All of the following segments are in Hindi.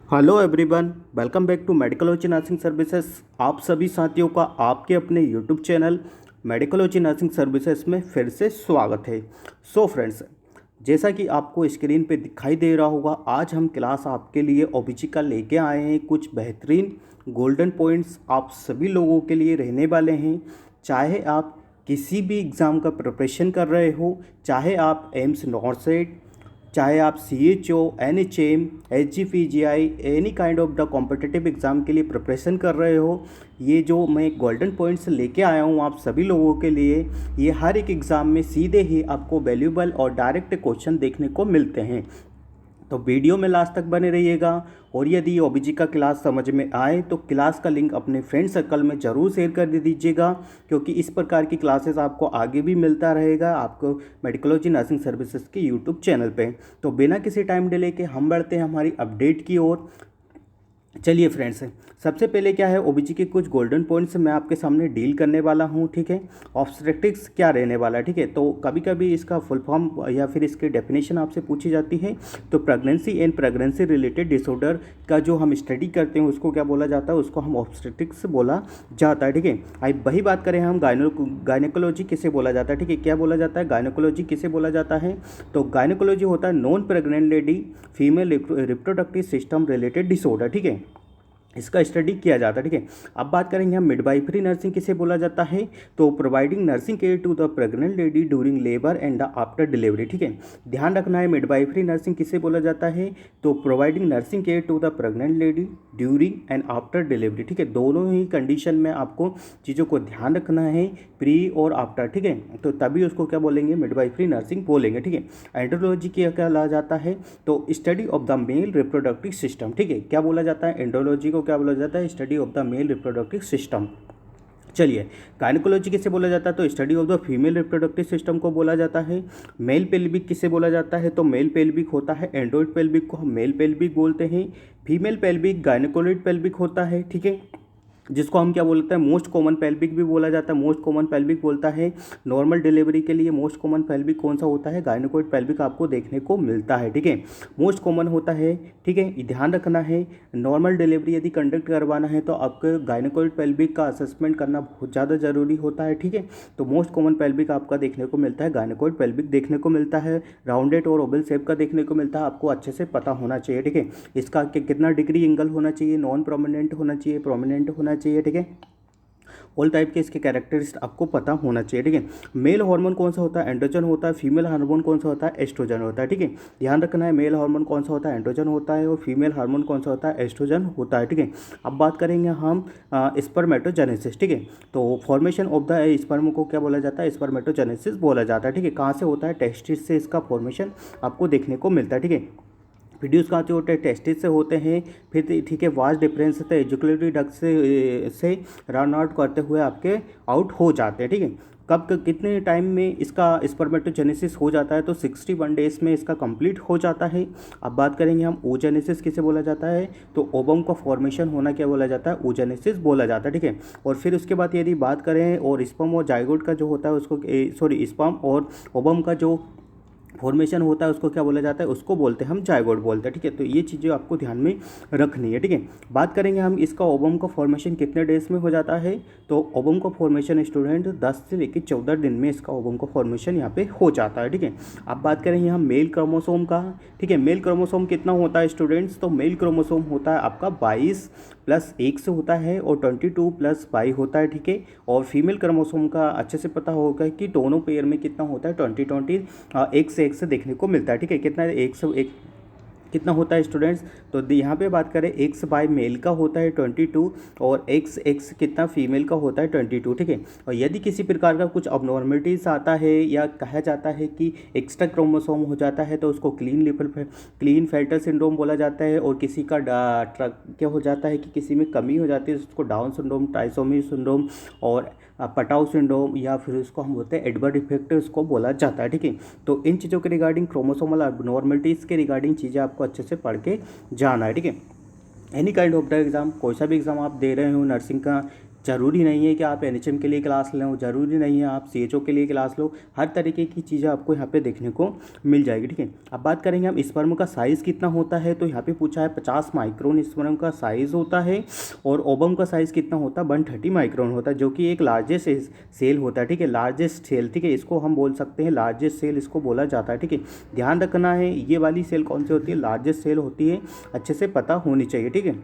Hello everyone, welcome back to Medicology nursing services. आप सभी साथियों का आपके अपने YouTube channel Medicology nursing services में फिर से स्वागत है। सो फ्रेंड्स, जैसा कि आपको स्क्रीन पे दिखाई दे रहा होगा, आज हम क्लास आपके लिए ओबीजी का लेके आए हैं। कुछ बेहतरीन गोल्डन पॉइंट्स आप सभी लोगों के लिए रहने वाले हैं। चाहे आप किसी भी एग्ज़ाम का प्रिपरेशन कर रहे हो, चाहे आप एम्स नॉर्सेट, चाहे आप CHO, NHM, HGPGI any kind of the competitive exam के लिए प्रिपरेशन कर रहे हो, ये जो मैं गोल्डन पॉइंट्स लेके आया हूँ आप सभी लोगों के लिए, ये हर एक एग्ज़ाम में सीधे ही आपको वैल्यूबल और डायरेक्ट क्वेश्चन देखने को मिलते हैं। तो वीडियो में लास्ट तक बने रहिएगा। और यदि ओबीजी का क्लास समझ में आए तो क्लास का लिंक अपने फ्रेंड सर्कल में ज़रूर शेयर कर दीजिएगा, क्योंकि इस प्रकार की क्लासेस आपको आगे भी मिलता रहेगा आपको मेडिकलॉजी नर्सिंग सर्विसेज के यूट्यूब चैनल पे। तो बिना किसी टाइम डिले के हम बढ़ते हैं हमारी अपडेट की ओर। चलिए फ्रेंड्स, सबसे पहले क्या है, ओबीजी के कुछ गोल्डन पॉइंट्स मैं आपके सामने डील करने वाला हूँ। ठीक है, ऑब्स्टेट्रिक्स क्या रहने वाला है। ठीक है, तो कभी कभी इसका फुल फॉर्म या फिर इसकी डेफिनेशन आपसे पूछी जाती है। तो pregnancy and pregnancy related disorder का जो हम स्टडी करते हैं उसको क्या बोला जाता है, उसको हम ऑब्स्टेट्रिक्स बोला जाता है। ठीक है, अब वही बात करें हम गायनेकोलॉजी किसे बोला जाता है। ठीक है, क्या बोला जाता है, गायनेकोलॉजी किसे बोला जाता है। तो गायनेकोलॉजी होता है non pregnant lady female reproductive system related disorder. ठीक है, इसका स्टडी किया जाता है। ठीक है, अब बात करेंगे हम मिडवाइफरी नर्सिंग किसे बोला जाता है। तो providing nursing care to the pregnant lady during labour and the after delivery. ठीक है, ध्यान रखना है मिडवाइफरी नर्सिंग किसे बोला जाता है। तो providing nursing care to the pregnant lady during and after delivery. ठीक है, दोनों ही कंडीशन में आपको चीज़ों को ध्यान रखना है, प्री और आफ्टर। ठीक है, तो तभी उसको क्या बोलेंगे, मिडवाइफरी नर्सिंग बोलेंगे। ठीक है, एंड्रोलॉजी क्या कहला जाता है। तो study of the male reproductive system. ठीक है, क्या बोला जाता है, एंड्रोलॉजी को क्या बोला जाता है, study of the male reproductive system. चलिए, गायनेकोलॉजी किसे बोला जाता है। तो study of the female reproductive system को बोला जाता है। मेल पेल्विक किसे बोला जाता है। तो मेल पेल्विक होता है एंड्रोइड पेल्विक को हम मेल पेल्विक बोलते हैं। फीमेल पेल्विक गायनेकोलॉइड पेल्विक होता है। ठीक है, जिसको हम क्या बोलते हैं, मोस्ट कॉमन पेल्विक भी बोला जाता है। मोस्ट कॉमन पेल्विक बोलता है नॉर्मल डिलीवरी के लिए मोस्ट कॉमन पेल्विक कौन सा होता है, गायनेकोइड पेल्विक आपको देखने को मिलता है। ठीक है, मोस्ट कॉमन होता है। ठीक है, ध्यान रखना है, नॉर्मल डिलीवरी यदि कंडक्ट करवाना है तो आपको गायनेकोइड पेल्विक का असेसमेंट करना बहुत ज़्यादा ज़रूरी होता है। ठीक है, तो मोस्ट कॉमन पेल्विक आपका देखने को मिलता है, गायनेकोइड पेल्विक देखने को मिलता है, राउंडेड और ओवल शेप का देखने को मिलता है। आपको अच्छे से पता होना चाहिए। ठीक है, इसका कितना डिग्री एंगल होना चाहिए, नॉन प्रोमिनेंट होना चाहिए, प्रोमिनेंट होना चाहिए। ठीक है, ऑल टाइप के इसके कैरेक्टरिस्ट आपको पता होना चाहिए। ठीक है, मेल हार्मोन कौन सा होता है, एंड्रोजन होता है। फीमेल हार्मोन कौन सा होता है, एस्ट्रोजन होता है। ठीक है, ध्यान रखना है, मेल हार्मोन कौन सा होता है, एंड्रोजन होता है, और फीमेल हार्मोन कौन सा होता है, एस्ट्रोजन होता है। ठीक है, अब बात करेंगे हम स्पर्मेटोजेनेसिस। ठीक है, तो फॉर्मेशन ऑफ द स्पर्म को क्या बोला जाता है, स्पर्मेटोजेनेसिस बोला जाता है। ठीक है, कहाँ से होता है, टेस्टिस से इसका फॉर्मेशन आपको देखने को मिलता है। ठीक है, प्रोड्यूस कहाँ से होते हैं, टेस्टिस से होते हैं। फिर ठीक है, वास्ट डिफरेंस से एजुकुलेटरी डक्ट से रन आउट करते हुए आपके आउट हो जाते हैं। ठीक है, कितने टाइम में इसका स्पर्मेटोजेनेसिस हो जाता है। तो 61 डेज में इसका कंप्लीट हो जाता है। अब बात करेंगे हम ओजेनेसिस किसे बोला जाता है। तो ओवम का फॉर्मेशन होना क्या बोला जाता है, ओजेनेसिस बोला जाता है। ठीक है, और फिर उसके बाद यदि बात करें और स्पर्म और जाइगोट का जो होता है उसको स्पर्म और ओवम का जो फॉर्मेशन होता है उसको क्या बोला जाता है, उसको बोलते हैं हम जाइगोट बोलते हैं। ठीक है, तो ये चीज़ें आपको ध्यान में रखनी है। ठीक है, बात करेंगे हम इसका ओवम का फॉर्मेशन कितने डेज में हो जाता है। तो ओवम का फॉर्मेशन स्टूडेंट 10 से लेकर 14 दिन में इसका ओवम का फॉर्मेशन यहाँ पे हो जाता है। ठीक है, अब बात करेंगे हम मेल क्रोमोसोम का। ठीक है, मेल क्रोमोसोम कितना होता है स्टूडेंट्स। तो मेल क्रोमोसोम होता है आपका 22 प्लस 1 से होता है, और 22 प्लस 5 होता है। ठीक है, और फीमेल क्रोमोसोम का अच्छे से पता होगा कि दोनों पेयर में कितना होता है, 20 एक से एक से देखने को मिलता है। ठीक है, कितना, एक से एक कितना होता है स्टूडेंट्स। तो यहाँ पे बात करें एक्स बाय मेल का होता है 22, और एक्स एक्स कितना फीमेल का होता है 22। ठीक है, और यदि किसी प्रकार का कुछ अबनॉर्मलिटीज़ आता है या कहा जाता है कि एक्स्ट्रा क्रोमोसोम हो जाता है तो उसको क्लीन फेल्टर सिंड्रोम बोला जाता है। और किसी का क्या हो जाता है कि किसी में कमी हो जाती है, उसको डाउन सिंड्रोम, ट्राइसोमी सिंड्रोम और पटाउ सिंड्रोम, या फिर उसको हम बोलते हैं एडवर्ड इफेक्ट उसको बोला जाता है। ठीक है, तो इन चीज़ों के रिगार्डिंग क्रोमोसोमल अबनॉर्मलिटीज़ के रिगार्डिंग चीज़ें आपको अच्छे से पढ़ के जाना है। ठीक है, any kind of the exam, कोई सा भी एग्ज़ाम आप दे रहे हो नर्सिंग का, ज़रूरी नहीं है कि आप एनएचएम के लिए क्लास लें, ज़रूरी नहीं है आप सीएचओ के लिए क्लास लो, हर तरीके की चीज़ें आपको यहाँ पे देखने को मिल जाएगी। ठीक है, अब बात करेंगे हम स्पर्म का साइज़ कितना होता है, तो यहाँ पे पूछा है 50 माइक्रोन स्पर्म का साइज़ होता है, और ओवम का साइज़ कितना होता है 130 माइक्रोन होता है, जो कि एक लार्जेस्ट सेल होता है। ठीक है, लार्जेस्ट सेल, ठीक है, इसको हम बोल सकते हैं लार्जेस्ट सेल इसको बोला जाता है। ठीक है, ध्यान रखना है ये वाली सेल कौन सी होती है, लार्जेस्ट सेल होती है, अच्छे से पता होनी चाहिए। ठीक है,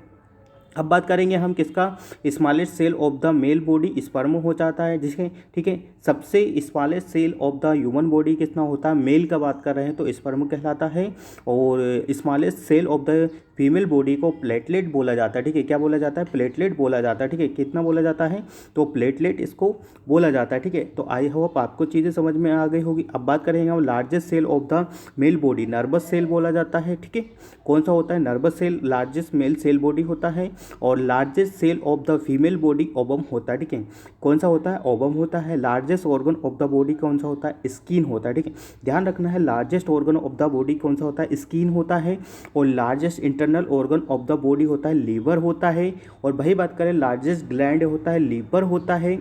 अब बात करेंगे हम किसका, smallest cell of the male body sperm हो जाता है, जिसके ठीक है सबसे smallest cell of the human body कितना होता है, मेल का बात कर रहे हैं तो स्पर्म कहलाता है, और smallest cell of the female body को प्लेटलेट बोला जाता है। ठीक है, क्या बोला जाता है, प्लेटलेट बोला जाता है। ठीक है, कितना बोला जाता है, तो प्लेटलेट इसको बोला जाता है। ठीक है, तो आई होप आपको चीज़ें समझ में आ गई होगी। अब बात करेंगे हम largest cell of the male body, nervous cell बोला जाता है। ठीक है, कौन सा होता है, nervous cell largest male cell body होता है, और largest cell of the female body ovum होता है। ठीक है, कौन सा होता है, ओवम होता है। Largest organ of the body कौन सा होता है, स्किन होता है। ठीक है, ध्यान रखना है largest organ of the body कौन सा होता है, स्किन होता है, और largest internal organ of the body होता है, लीवर होता है, और वही बात करें लार्जेस्ट ग्लैंड होता है, लीवर होता है।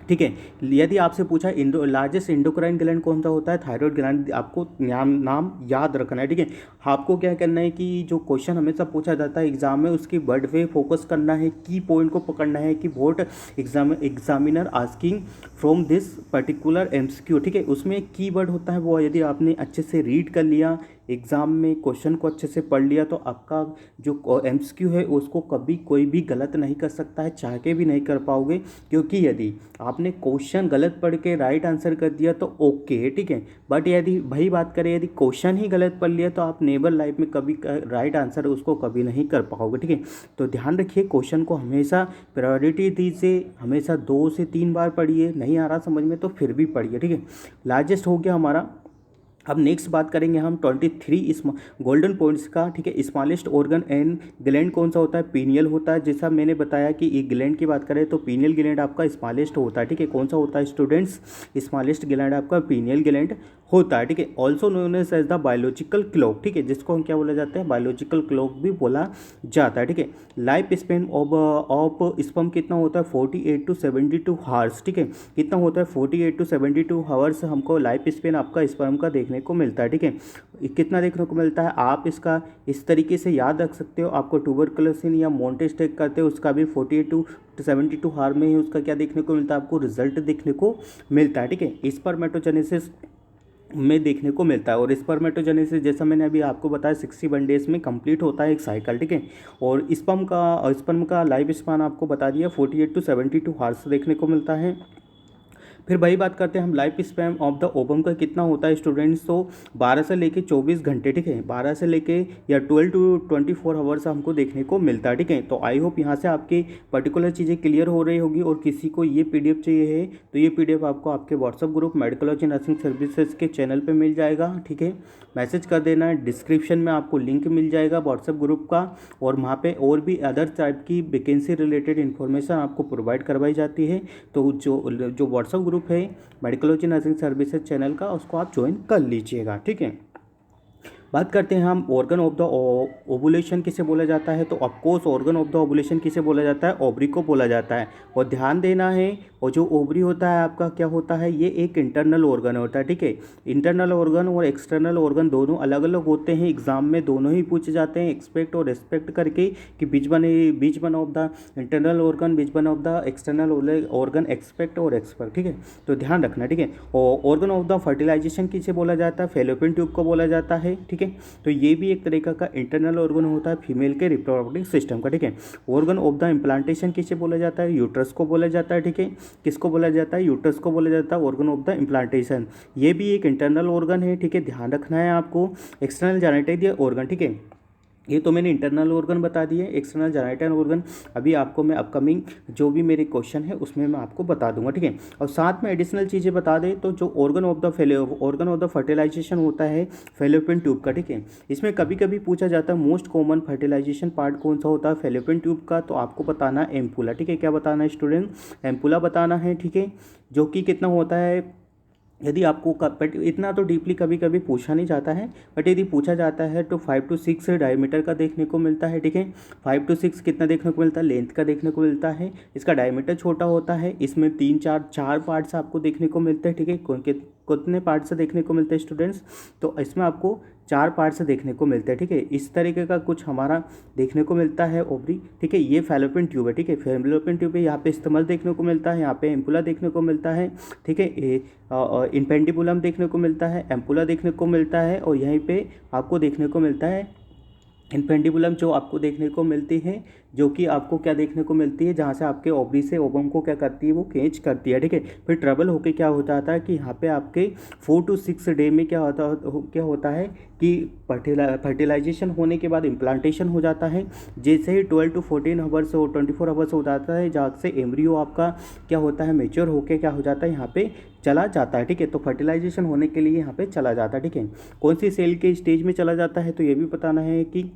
ठीक है, यदि आपसे पूछा लार्जेस्ट इंडोक्राइन ग्लैंड कौन सा होता है, थायराइड ग्लैंड, आपको नाम याद रखना है। ठीक है, आपको क्या करना है कि जो क्वेश्चन हमेशा पूछा जाता है एग्जाम में उसकी वर्ड पे फोकस करना है, की पॉइंट को पकड़ना है कि vote examiner asking from this particular MCQ. ठीक है, उसमें की वर्ड होता है वो, यदि आपने अच्छे से रीड कर लिया, एग्ज़ाम में क्वेश्चन को अच्छे से पढ़ लिया, तो आपका जो एमसीक्यू है उसको कभी कोई भी गलत नहीं कर सकता है, चाह के भी नहीं कर पाओगे, क्योंकि यदि आपने क्वेश्चन गलत पढ़ के राइट आंसर कर दिया तो ओके है। ठीक है, बट यदि वही बात करें यदि क्वेश्चन ही गलत पढ़ लिया तो आप नेवर लाइफ में कभी राइट आंसर उसको कभी नहीं कर पाओगे। ठीक है, तो ध्यान रखिए क्वेश्चन को हमेशा प्रायोरिटी दीजिए, हमेशा 2 से 3 बार पढ़िए, नहीं आ रहा समझ में तो फिर भी पढ़िए। ठीक है, लार्जेस्ट हो गया हमारा। अब नेक्स्ट बात करेंगे हम 23 गोल्डन पॉइंट्स का। ठीक है, स्मॉलेस्ट ऑर्गन एंड ग्लैंड कौन सा होता है, पीनियल होता है। जैसा मैंने बताया कि एक ग्लैंड की बात करें तो पीनियल ग्लैंड आपका स्मॉलेस्ट होता है। ठीक है, कौन सा होता है स्टूडेंट्स, स्मॉलेस्ट ग्लैंड आपका पीनियल ग्लैंड होता है। ठीक है, also known as the biological clock. ठीक है, जिसको हम क्या बोला जाता है, बायोलॉजिकल क्लॉक भी बोला जाता है। ठीक है, लाइफ स्पेन ऑफ स्पर्म कितना होता है, 48 to 72 हावर्स। ठीक है, कितना होता है, 48 to 72 हावर्स हमको लाइफ स्पेन आपका स्पर्म का देखने को मिलता है। ठीक है, कितना देखने को मिलता है, आप इसका इस तरीके से याद रख सकते हो। आपको ट्यूबरकुलोसिस या मोंटेस टेक करते हो उसका भी 48 to 72 हावर में ही उसका क्या देखने को मिलता है, आपको रिजल्ट देखने को मिलता है। ठीक है, स्पर्मेटोजेनेसिस में देखने को मिलता है, और स्पर्मेटोजेनेसिस जैसा मैंने अभी आपको बताया 61 डेज में कंप्लीट होता है एक साइकिल। ठीक है, और स्पर्म का लाइफ स्पान आपको बता दिया 48 to 72 हावर्स देखने को मिलता है। फिर वही बात करते हैं हम life span of the ovum का कितना होता है स्टूडेंट्स, तो 12 से लेके 24 घंटे। ठीक है, 12 से लेके या 12 to 24 आवर्स हमको देखने को मिलता है। ठीक है, तो आई होप यहाँ से आपकी पर्टिकुलर चीज़ें क्लियर हो रही होगी, और किसी को ये पीडीएफ चाहिए है तो ये पीडीएफ आपको आपके व्हाट्सअप ग्रुप मेडिकोलॉजी नर्सिंग सर्विसेज के चैनल पर मिल जाएगा। ठीक है, मैसेज कर देना है, डिस्क्रिप्शन में आपको लिंक मिल जाएगा व्हाट्सअप ग्रुप का, और वहाँ पे और भी अदर टाइप की वैकेंसी रिलेटेड इन्फॉर्मेशन आपको प्रोवाइड करवाई जाती है। तो जो व्हाट्सअप ग्रुप है मेडिकोलॉजी नर्सिंग सर्विसेज चैनल का, उसको आप ज्वाइन कर लीजिएगा। ठीक है, बात करते हैं हम ऑर्गन ऑफ द ओवुलेशन किसे बोला जाता है, तो of course organ of the ovulation किसे बोला जाता है, ओवरी को बोला जाता है। और ध्यान देना है, और जो ओवरी होता है आपका क्या होता है, ये एक इंटरनल ऑर्गन होता है। ठीक है, इंटरनल ऑर्गन और एक्सटर्नल ऑर्गन दोनों अलग अलग होते हैं, एग्जाम में दोनों ही पूछे जाते हैं एक्सपेक्ट और रेस्पेक्ट करके, कि बीच one of the internal organ, बीच one of the external organ, expect और एक्सपेक्ट। ठीक है, तो ध्यान रखना। ठीक है, और ऑर्गन ऑफ द फर्टिलाइजेशन किसे बोला जाता है, फेलोपियन ट्यूब को बोला जाता है। ठीक है, तो ये भी एक तरीका का इंटरनल ऑर्गन होता है फीमेल के रिप्रोडक्टिव सिस्टम का। ठीक है, ऑर्गन ऑफ द इम्प्लांटेशन किसे बोला जाता है, यूट्रस को बोला जाता है। ठीक है, किसको बोला जाता है, यूट्रस को बोला जाता है ऑर्गन ऑफ द इम्प्लांटेशन, ये भी एक इंटरनल ऑर्गन है। ठीक है, ध्यान रखना है आपको। एक्सटर्नल जेनिटल ऑर्गन, ठीक है, ये तो मैंने इंटरनल ऑर्गन बता दिए, एक्सटर्नल जेनिटल ऑर्गन अभी आपको मैं अपकमिंग जो भी मेरे क्वेश्चन है उसमें मैं आपको बता दूंगा। ठीक है, और साथ में एडिशनल चीज़ें बता दें तो जो ऑर्गन ऑफ द फर्टिलाइजेशन होता है फेलोपियन ट्यूब का। ठीक है, इसमें कभी कभी पूछा जाता है मोस्ट कॉमन फर्टिलाइजेशन पार्ट कौन सा होता है फेलोपियन ट्यूब का, तो आपको बताना है एम्पुला। ठीक है, क्या बताना है स्टूडेंट, एम्पुला बताना है। ठीक है, जो कि कितना होता है यदि आपको बट इतना तो डीपली कभी कभी पूछा नहीं जाता है, बट यदि पूछा जाता है तो 5 to 6 डायमीटर का देखने को मिलता है। ठीक है, 5 to 6 कितना देखने को मिलता है, लेंथ का देखने को मिलता है। इसका डायमीटर छोटा होता है। इसमें 3 4 पार्ट्स आपको देखने को मिलते हैं। ठीक है, कितने पार्ट्स देखने को मिलते हैं स्टूडेंट्स, तो इसमें आपको 4 पार्ट्स देखने को मिलते हैं। ठीक है, इस तरीके का कुछ हमारा देखने को मिलता है ओवरी। ठीक है, ये फैलोपियन ट्यूब है। ठीक है, फैलोपियन ट्यूब है, यहाँ पे स्टमल देखने को मिलता है, यहाँ पे एम्पुला देखने को मिलता है। ठीक है, इनपेंडिबुलम देखने को मिलता है, एम्पुला देखने को मिलता है, और यहीं पे आपको देखने को मिलता है इनपेंडिबुलम, जो आपको देखने को मिलती है, जो कि आपको क्या देखने को मिलती है, जहाँ से आपके ओवरी से ओवम को क्या करती है, वो कैच करती है। ठीक है, फिर ट्रबल होके क्या होता था कि यहाँ पे आपके 4 to 6 डे में क्या होता है कि फर्टिलाइजेशन होने के बाद इम्प्लांटेशन हो जाता है। जैसे ही 12 to 14 आवर्स और 24 आवर्स हो जाता है, जहाँ से एम्ब्रियो आपका क्या होता है, मेच्योर होके क्या हो जाता है, यहाँ पे चला जाता है। ठीक है, तो फर्टिलाइजेशन होने के लिए यहाँ पे चला जाता है। ठीक है, कौन सी सेल के स्टेज में चला जाता है, तो ये भी बताना है कि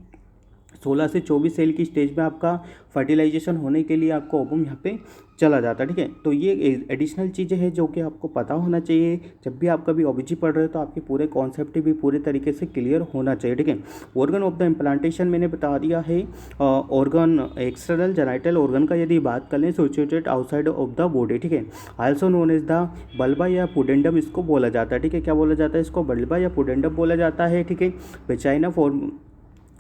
16 से 24 सेल की स्टेज में आपका फर्टिलाइजेशन होने के लिए आपको ओवम यहाँ पे चला जाता है। ठीक है, तो ये एडिशनल चीज़ें हैं जो कि आपको पता होना चाहिए। जब भी आप कभी ओबीजी पढ़ रहे हो तो आपके पूरे कॉन्सेप्ट भी पूरे तरीके से क्लियर होना चाहिए। ठीक है, ऑर्गन ऑफ द इम्प्लांटेशन मैंने बता दिया है। ऑर्गन एक्सटर्नल जेनाइटल ऑर्गन का यदि बात करें, situated outside of the body. ठीक है, आल्सो नोन एज द बल्बा या पुडेंडम इसको बोला जाता है। ठीक है, क्या बोला जाता है इसको, बल्बा या पुडेंडम बोला जाता है। ठीक है, वेजाइना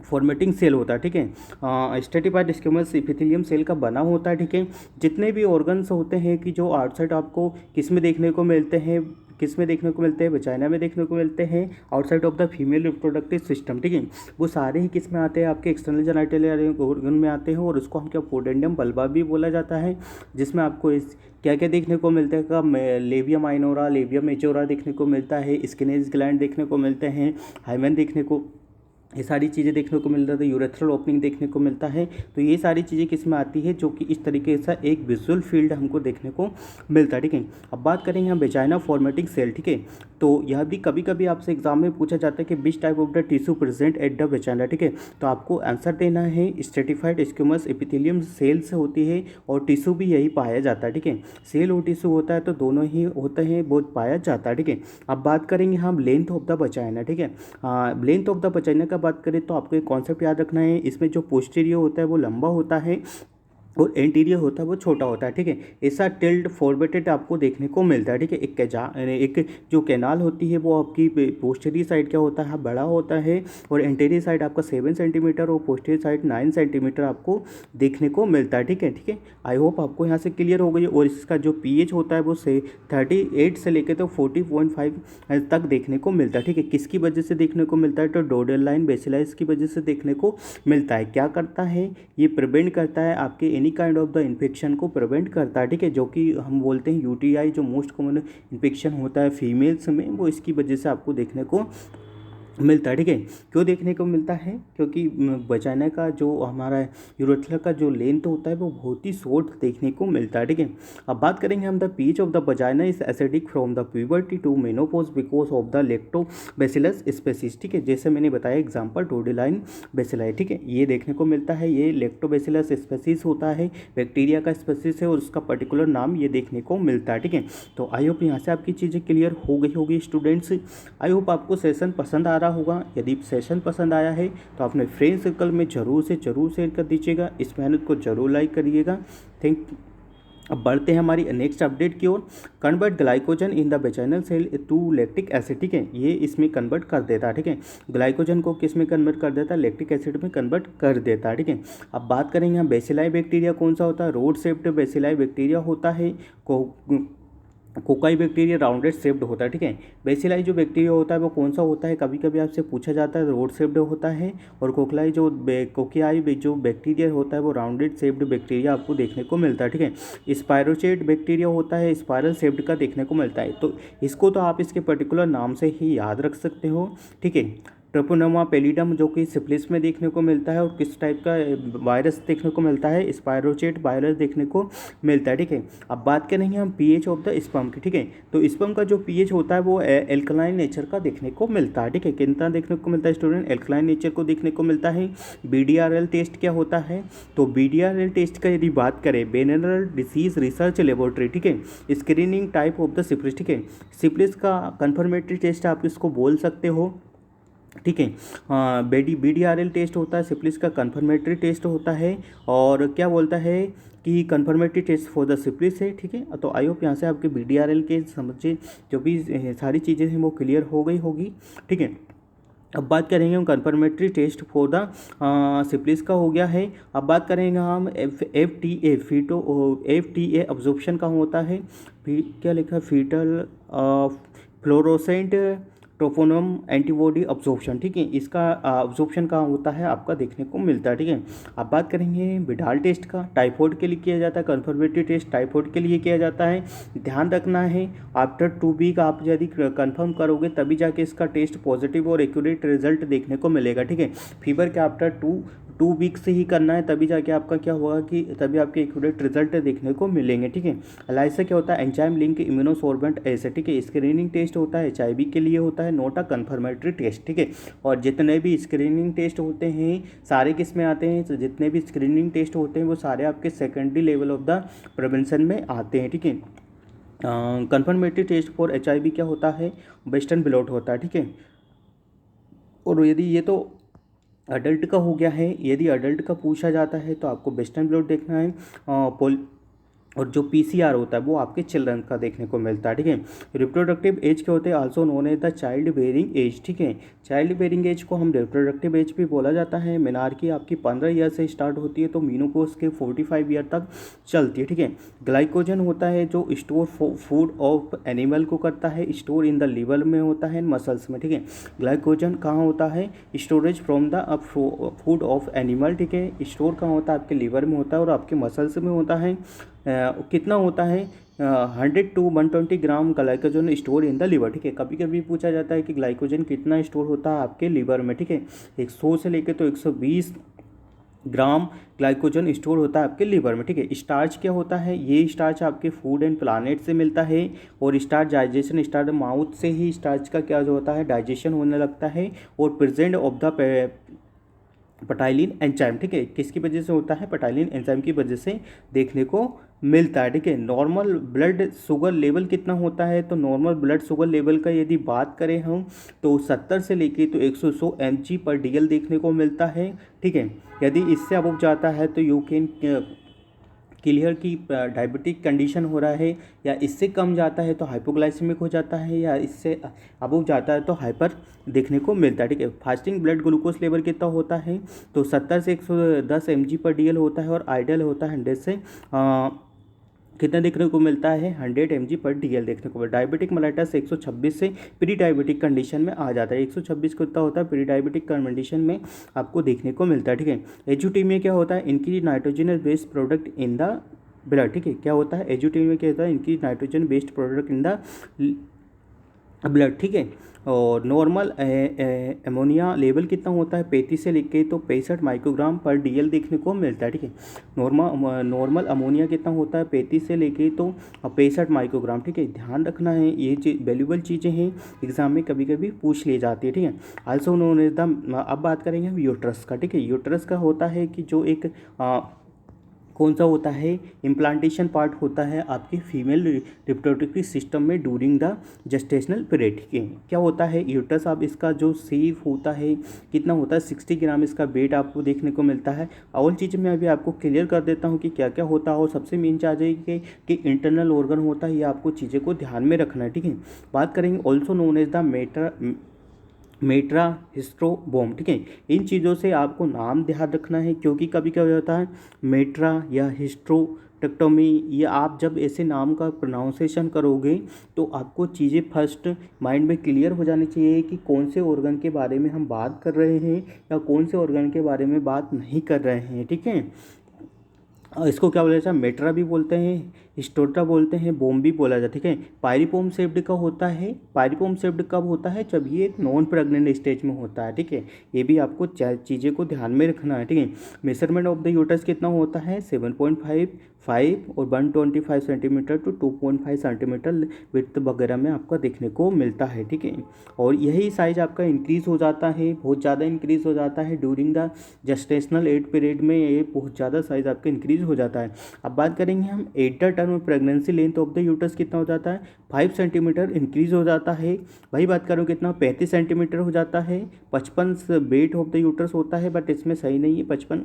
फॉर्मेटिंग सेल होता है। ठीक है, स्ट्रेटिफाइड स्क्यूमस एपिथेलियम सेल का बना होता है। ठीक है, जितने भी ऑर्गन्स होते हैं कि जो आउटसाइड आपको किस में देखने को मिलते हैं, किस में देखने को मिलते हैं, वजाइना में देखने को मिलते हैं, outside of the female reproductive system. ठीक है, वो सारे ही किस में आते हैं, आपके एक्सटर्नल जेनाइटल ऑर्गन में आते हैं, और उसको हम क्या पोडेंडम बल्बा भी बोला जाता है, जिसमें आपको इस क्या क्या देखने को मिलता है का लेबिया माइनोरा, लेबिया मेजोरा देखने को मिलता है, स्किनेज ग्लैंड देखने को मिलते हैं, हाइमेन देखने को, ये सारी चीज़ें देखने को मिलता है, यूरेथ्रल ओपनिंग देखने को मिलता है। तो ये सारी चीज़ें किस में आती है, जो कि इस तरीके से एक विजुअल फील्ड हमको देखने को मिलता है। ठीक है, अब बात करेंगे हम वेजाइना फॉर्मेटिंग सेल। ठीक है, तो यह भी कभी कभी आपसे एग्जाम में पूछा जाता है कि which type of the tissue present at the vagina. ठीक है, तो आपको आंसर देना है स्ट्रेटिफाइड स्क्यूमस एपिथेलियम सेल से होती है, और टिश्यू भी यही पाया जाता है। ठीक है, सेल और टिश्यू होता है तो दोनों ही होते हैं, वो पाया जाता है। ठीक है, अब बात करेंगे हम लेंथ ऑफ द वेजाइना। ठीक है, लेंथ ऑफ द वेजाइना का बात करें तो आपको एक कॉन्सेप्ट याद रखना है, इसमें जो पोस्टीरियर होता है वो लंबा होता है, और एंटीरियर होता है वो छोटा होता है। ठीक है, ऐसा टिल्ड फॉर्मेटेड आपको देखने को मिलता है। ठीक है, एक जो कैनाल होती है वो आपकी पोस्टीरियर साइड क्या होता है, बड़ा होता है, और एंटीरियर साइड आपका 7 सेंटीमीटर और पोस्टीरियर साइड 9 सेंटीमीटर आपको देखने को मिलता है। ठीक है, ठीक है, आई होप आपको यहाँ से क्लियर हो गई। और इसका जो पीएच होता है वो 38 से लेकर तो 40.5 तक देखने को मिलता है। ठीक है, किसकी वजह से देखने को मिलता है, तो डोडेलाइन बेसिलस की वजह से देखने को मिलता है। क्या करता है, ये प्रिवेंट करता है आपके any kind of the infection को प्रिवेंट करता है। ठीक है, जो कि हम बोलते हैं यूटीआई, जो मोस्ट कॉमन इन्फेक्शन होता है फीमेल्स में, वो इसकी वजह से आपको देखने को मिलता है। ठीक है, क्यों देखने को मिलता है, क्योंकि वजाइना का जो हमारा यूरेथ्रा का जो लेंथ होता है वो बहुत ही शॉर्ट देखने को मिलता है। ठीक है, अब बात करेंगे हम the pH of the vagina is acidic from the puberty to menopause because of the lactobacillus species. ठीक है, जैसे मैंने बताया एग्जांपल डोडेलाइन बेसिलाई। ठीक है, ये देखने को मिलता है, ये लैक्टोबैसिलस स्पीसीज होता है, बैक्टीरिया का स्पीसीज है, और उसका पर्टिकुलर नाम ये देखने को मिलता है। ठीक है, तो आई होप यहाँ से आपकी चीज़ें क्लियर हो गई होगी स्टूडेंट्स। आई होप आपको सेशन पसंद आ रहा होगा। यदि सेशन पसंद आया है तो अपने फ्रेंड सर्कल में जरूर शेयर कर दीजिएगा, इस मेहनत को जरूर लाइक करिएगा। थैंक। अब बढ़ते हैं हमारी नेक्स्ट अपडेट की ओर। Convert glycogen in the vaginal cell to lactic acid. ठीक है, ये इसमें कन्वर्ट कर देता है। ठीक है, ग्लाइकोजन को किस में कन्वर्ट कर देता है, लैक्टिक एसिड में कन्वर्ट कर देता है। ठीक है, अब बात करेंगे हम बेसिलाई बैक्टीरिया कौन सा होता है, रोड शेप्ड बेसिलाई बैक्टीरिया होता है। कोकाई बैक्टीरिया राउंडेड शेप्ड होता है। ठीक है, बेसिलाई जो बैक्टीरिया होता है वो कौन सा होता है, कभी कभी आपसे पूछा जाता है, रोड शेप्ड होता है। और कोकाई जो बैक्टीरिया होता है वो राउंडेड शेप्ड बैक्टीरिया आपको देखने को मिलता है। ठीक है, स्पायरोचेट बैक्टीरिया होता है, स्पायरल शेप्ड का देखने को मिलता है। तो इसको तो आप इसके पर्टिकुलर नाम से ही याद रख सकते हो। ठीक है, ट्रोपोनोमा पेलिडम जो कि सिफिलिस में देखने को मिलता है, और किस टाइप का वायरस देखने को मिलता है, स्पाइरोचेट वायरस देखने को मिलता है। ठीक है, अब बात करेंगे हम पीएच ऑफ द स्पर्म की। ठीक है, तो स्पर्म का जो पीएच होता है वो एल्कलाइन नेचर का देखने को मिलता है। ठीक है, कितना देखने को मिलता है स्टूडेंट, एल्कलाइन नेचर को देखने को मिलता है। बीडीआरएल टेस्ट क्या होता है, तो बीडीआरएल टेस्ट का यदि बात करें, वेनेरल डिसीज रिसर्च लेबोरेटरी, ठीक है, screening type of the syphilis. ठीक है, सिफिलिस का कंफर्मेटरी टेस्ट आप इसको बोल सकते हो। ठीक है, बीडीआरएल टेस्ट होता है, सिफिलिस का कंफर्मेटरी टेस्ट होता है, और क्या बोलता है कि confirmatory test for the syphilis है। ठीक है, तो आई होप यहाँ से आपके बीडीआरएल के समझे जो भी सारी चीज़ें हैं वो क्लियर हो गई होगी। ठीक है, अब बात करेंगे हम confirmatory test for the syphilis का हो गया है। अब बात करेंगे हम FTA FTA अब्जॉर्प्शन का होता है, क्या लिखा है, फीटल फ्लोरोसेंट ट्रोपोनम एंटीबॉडी अब्जॉर्प्शन। ठीक है, इसका अब्जॉर्प्शन कहाँ होता है आपका देखने को मिलता है। ठीक है, अब बात करेंगे विडाल टेस्ट का, टाइफॉइड के लिए किया जाता है, कंफर्मेटरी टेस्ट टाइफॉइड के लिए किया जाता है। ध्यान रखना है आफ्टर 2 वीक आप यदि कंफर्म करोगे तभी जाके इसका टेस्ट पॉजिटिव और एक्यूरेट रिजल्ट देखने को मिलेगा। ठीक है, फीवर के आफ्टर टू वीक से ही करना है, तभी जाके आपका क्या होगा कि तभी आपके एक्यूरेट रिजल्ट देखने को मिलेंगे। ठीक है, एलाइसा क्या होता है, एंजाइम लिंक इम्यूनोसॉर्बेंट एसे। ठीक है, स्क्रीनिंग टेस्ट होता है, HIV के लिए होता है, नोट अ कंफर्मेटरी टेस्ट। ठीक है, और जितने भी स्क्रीनिंग टेस्ट होते हैं सारे किस में आते हैं, तो जितने भी स्क्रीनिंग टेस्ट होते हैं वो सारे आपके secondary level of the prevention में आते हैं। ठीक है, कंफर्मेटरी टेस्ट फॉर HIV क्या होता है, वेस्टर्न ब्लॉट होता है। ठीक है, और यदि ये तो अडल्ट का हो गया है, यदि अडल्ट का पूछा जाता है तो आपको वेस्टर्न ब्लॉट देखना है। और जो PCR होता है वो आपके चिल्ड्रन का देखने को मिलता है। ठीक है, रिप्रोडक्टिव एज के होते हैं also known as the child bearing age. ठीक है, चाइल्ड बेयरिंग एज को हम रिप्रोडक्टिव एज भी बोला जाता है। मेनार्की आपकी 15 ईयर से स्टार्ट होती है तो मीनोपॉज के 45 ईयर तक चलती है। ठीक है, ग्लाइकोजन होता है जो स्टोर फूड ऑफ एनिमल को करता है, स्टोर इन द लिवर में होता है, मसल्स में। ठीक है, ग्लाइकोजन कहाँ होता है, storage from the food of animal. ठीक है, स्टोर कहाँ होता है, आपके लिवर में होता है और आपके मसल्स में होता है। कितना होता है, 100 to 120 gram glycogen store in the liver. ठीक है, कभी कभी पूछा जाता है कि ग्लाइकोजन कितना स्टोर होता है आपके लिवर में। ठीक है, 100 से लेकर तो 120 ग्राम ग्लाइकोजन स्टोर होता है आपके लिवर में। ठीक है, स्टार्च क्या होता है, ये स्टार्च आपके फूड एंड प्लानेट से मिलता है, और स्टार्च डाइजेशन स्टार्ट माउथ से ही स्टार्च का क्या जो होता है डाइजेशन होने लगता है, और प्रेजेंट ऑफ द पेटाइलिन एंजाइम। ठीक है, किसकी वजह से होता है, पेटाइलिन एंजाइम की वजह से देखने को मिलता है। ठीक है, नॉर्मल ब्लड शुगर लेवल कितना होता है, तो नॉर्मल ब्लड शुगर लेवल का यदि बात करें हम तो 70 से लेके तो 100 mg/dl देखने को मिलता है। ठीक है, यदि इससे अबव जाता है तो यू कैन क्लियर की डायबिटिक कंडीशन हो रहा है, या इससे कम जाता है तो हाइपोग्लाइसेमिक हो जाता है, या इससे अबव जाता है तो हाइपर देखने को मिलता है। ठीक है, फास्टिंग ब्लड ग्लूकोज लेवल कितना होता है, तो 70 से 110 mg/dl होता है, और आइडियल होता है 100 से कितना देखने को मिलता है, 100 mg/dl देखने को मिलता है। डायबिटिक मेलाइटस 126 से प्री डायबिटिक कंडीशन में आ जाता है, 126 कितना होता है प्री डायबिटिक कंडीशन में आपको देखने को मिलता है। ठीक है, एजुटीमिया क्या होता है, increase nitrogen based product in the blood. ठीक है, क्या होता है, एजुटीमिया क्या होता है, increase nitrogen based product in the blood. ठीक है, और नॉर्मल अमोनिया लेवल कितना होता है, 35 से लेके तो 65 माइक्रोग्राम/dl देखने को मिलता है। ठीक है, नॉर्मल अमोनिया कितना होता है, 35 से लेके तो 65 माइक्रोग्राम। ठीक है, ध्यान रखना है, ये वैल्यूबल चीज़ें हैं, एग्जाम में कभी कभी पूछ ली जाती है। ठीक है, आल्सो नोन एज द, अब बात करेंगे हम यूट्रस का। ठीक है, यूट्रस का होता है कि जो एक कौन सा होता है, इम्प्लांटेशन पार्ट होता है आपके फीमेल रिप्रोडक्टिव सिस्टम में ड्यूरिंग द जेस्टेशनल पीरियड। ठीक है, क्या होता है यूट्रस, आप इसका जो सेफ होता है कितना होता है, 60 ग्राम इसका वेट आपको देखने को मिलता है। और चीज़ मैं अभी आपको क्लियर कर देता हूँ कि क्या क्या होता है, और सबसे मेन चीज़ है कि इंटरनल ऑर्गन होता है, ये आपको चीज़ें को ध्यान में रखना है। ठीक है, बात करेंगे ऑल्सो नोन एज द मेट्रा हिस्ट्रोबोम। ठीक है, इन चीज़ों से आपको नाम ध्यान रखना है, क्योंकि कभी कभी होता है मेट्रा या हिस्ट्रोटेक्टोमी, ये आप जब ऐसे नाम का प्रोनाउंसिएशन करोगे तो आपको चीज़ें फर्स्ट माइंड में क्लियर हो जानी चाहिए कि कौन से ऑर्गन के बारे में हम बात कर रहे हैं या कौन से ऑर्गन के बारे में बात नहीं कर रहे हैं। ठीक है, इसको क्या बोला जाता है, मेट्रा भी बोलते हैं, स्टोटा बोलते हैं, बोम भी बोला जाता है, ठीक है। पायरिपोम शेप्ड का होता है, पायरिपोम शेप्ड कब होता है, जब ये एक नॉन प्रेग्नेंट स्टेज में होता है, ठीक है। ये भी आपको चीज़ें को ध्यान में रखना है, ठीक है। मेजरमेंट ऑफ द यूटरस कितना होता है, 7.5 और 125 सेंटीमीटर टू 2.5 सेंटीमीटर विड्थ वगैरह में आपका देखने को मिलता है, ठीक है। और यही साइज आपका इंक्रीज़ हो जाता है, बहुत ज़्यादा इंक्रीज़ हो जाता है during the gestational age period में, ये बहुत ज़्यादा साइज आपका इंक्रीज़ हो जाता है। अब बात करेंगे हम at the term pregnancy length of the uterus कितना हो जाता है, 5 सेंटीमीटर इंक्रीज़ हो जाता है। वही बात करूँ कितना, 35 सेंटीमीटर हो जाता है। 55 वेट ऑफ द यूटरस होता है, बट इसमें सही नहीं है, 55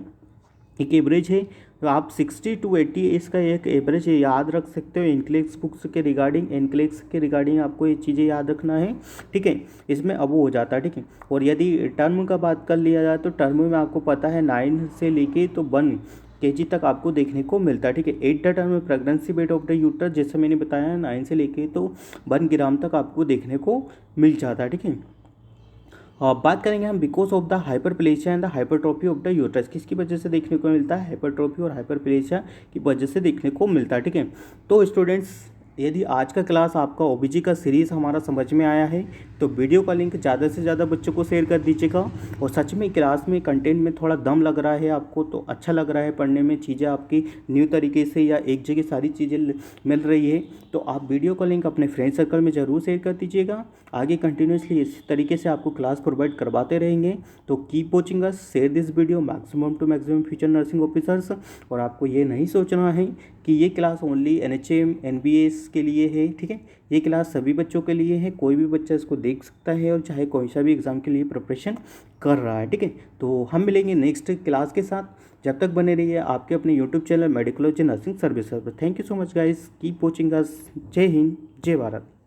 एक एवरेज है। तो आप 60 to 80 इसका एक एवरेज है, याद रख सकते हो। इनक्लेक्स बुक्स के रिगार्डिंग, इनक्लेक्स के रिगार्डिंग आपको ये चीज़ें याद रखना है, ठीक है। इसमें अब वो हो जाता है, ठीक है। और यदि टर्म का बात कर लिया जाए तो टर्म में आपको पता है 9 से लेके तो 1 kg तक आपको देखने को मिलता है, ठीक है। एट द टर्म में प्रेगनेंसी वेट ऑफ द यूटर जैसे मैंने बताया 9 से लेके तो 1 ग्राम तक आपको देखने को मिल जाता है, ठीक है। बात करेंगे हम because of the hyperplasia and the hypertrophy of the uterus, किसकी वजह से देखने को मिलता है, हाइपरट्रॉफी और हाइपरप्लेशिया की वजह से देखने को मिलता है, ठीक है। तो स्टूडेंट्स, यदि आज का क्लास आपका ओबीजी का सीरीज़ हमारा समझ में आया है तो वीडियो का लिंक ज़्यादा से ज़्यादा बच्चों को शेयर कर दीजिएगा। और सच में क्लास में कंटेंट में थोड़ा दम लग रहा है आपको, तो अच्छा लग रहा है पढ़ने में, चीज़ें आपकी न्यू तरीके से या एक जगह सारी चीज़ें मिल रही है, तो आप वीडियो का लिंक अपने फ्रेंड सर्कल में ज़रूर शेयर कर दीजिएगा। आगे कंटिन्यूसली इस तरीके से आपको क्लास प्रोवाइड करवाते रहेंगे। तो keep watching us, share this video maximum to maximum future nursing officers. और आपको ये नहीं सोचना है कि ये क्लास ओनली NHM NBS के लिए है, ठीक है। ये क्लास सभी बच्चों के लिए है, कोई भी बच्चा इसको देख सकता है और चाहे कोई सा भी एग्ज़ाम के लिए प्रिपरेशन कर रहा है, ठीक है। तो हम मिलेंगे नेक्स्ट क्लास के साथ, जब तक बने रहिए आपके अपने यूट्यूब चैनल मेडिकोलॉजी नर्सिंग सर्विसेज पर। Thank you so much guys, keep watching अस। जय हिंद, जय भारत।